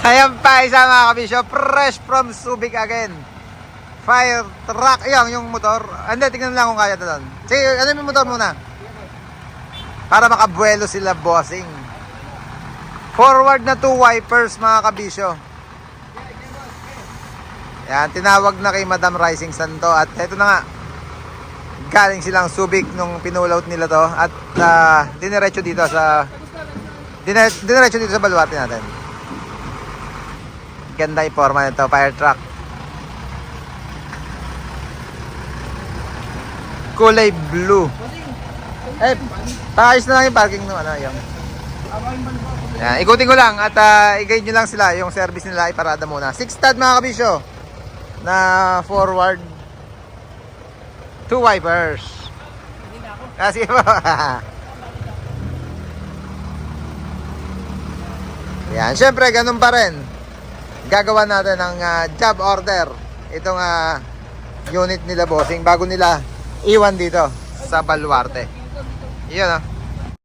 Ayan pa isa mga kabisyo, fresh from Subic again. Fire truck, yung motor. Hindi, tingnan lang kung kaya ito doon. Sige, ano yung motor muna? Para makabuelo sila, bossing. Forward na 2 wipers mga kabisyo. Yan, tinawag na kay Madam Rising Santo. At ito na nga, galing silang Subic nung pinulaut nila to. At diniretso dito sa Baluarte natin. Ganda yung forma nito, fire truck. Kulay blue. Paayos na lang yung parking ng yung. Yan, ikutin ko lang at i-guide nyo lang sila yung service nila, iparada muna. 6 stud mga kabisyo na forward 2 wipers. Kasi po. Yan, syempre ganun pa rin. Gagawa natin ng job order itong unit nila bossing bago nila iwan dito sa Baluarte. Iyon